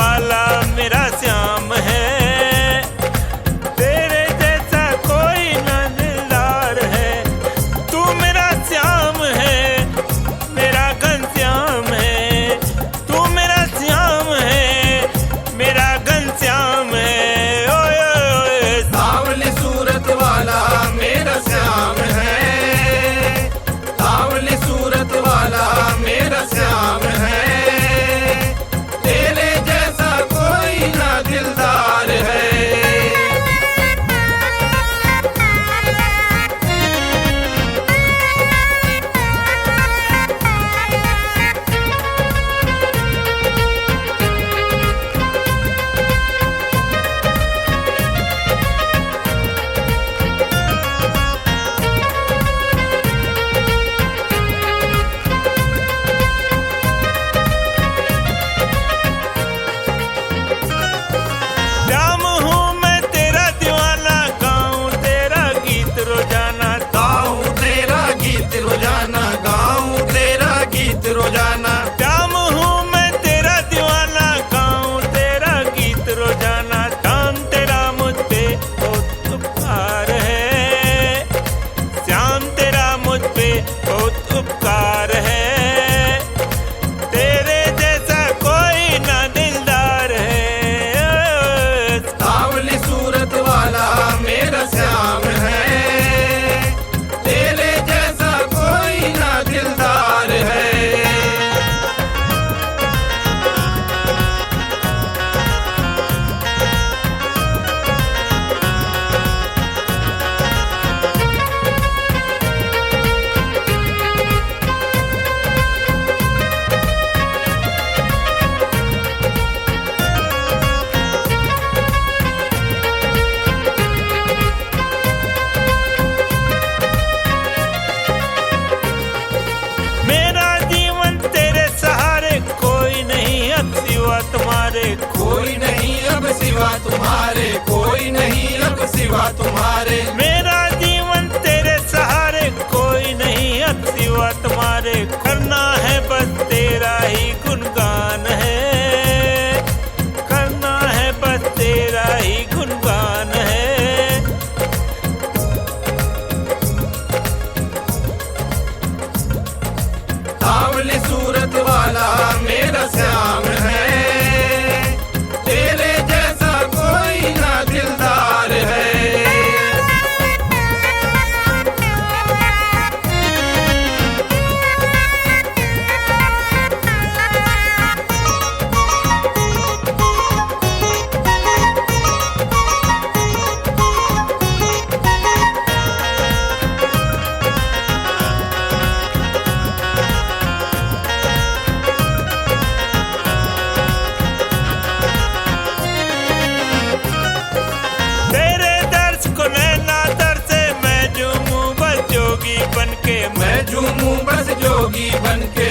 वाला मेरा श्याम है, तेरे जैसा कोई ना दिलदार है। तू मेरा श्याम है, मेरा घनश्याम है, तू मेरा श्याम है, मेरा घनश्याम है। ओए ओए सांवली सूरत वाला मेरा श्याम है, सांवली सूरत वाला मेरा श्याम है, तेरे जैसा कोई ना दिलदार है। श्याम हूँ मैं तेरा दीवाना, गाऊं तेरा गीत रोजाना। गाऊं तेरा गीत रोजाना, गाऊं तेरा गीत रोजाना। श्याम हूँ मैं तेरा दीवाना, गाऊं तेरा गीत रोजाना। श्याम तेरा मुझ पे बहुत उपकार है, श्याम तेरा मुझ पे बहुत उपकार है, तेरे जैसा कोई ना दिलदार है। सांवली सूरत वाला मेरा श्याम है, तेरे जैसा कोई ना दिलदार है। मेरा जीवन तेरे सहारे, कोई नहीं अब सिवा तुम्हारे। कोई नहीं अब सिवा तुम्हारे, कोई नहीं अब सिवा तुम्हारे। मेरा जीवन तेरे सहारे, कोई नहीं अब सिवा तुम्हारे। करना है बस तेरा ही गुणगान है, करना है बस तेरा ही गुणगान है। सांवली सूरत वाला मेरा श्याम है, तेरे जैसा कोई ना दिलदार है। तेरे दर्श को नैना दर से मैं झूमूं बस जोगी बनके। मैं झूमूं बस जोगी बनके,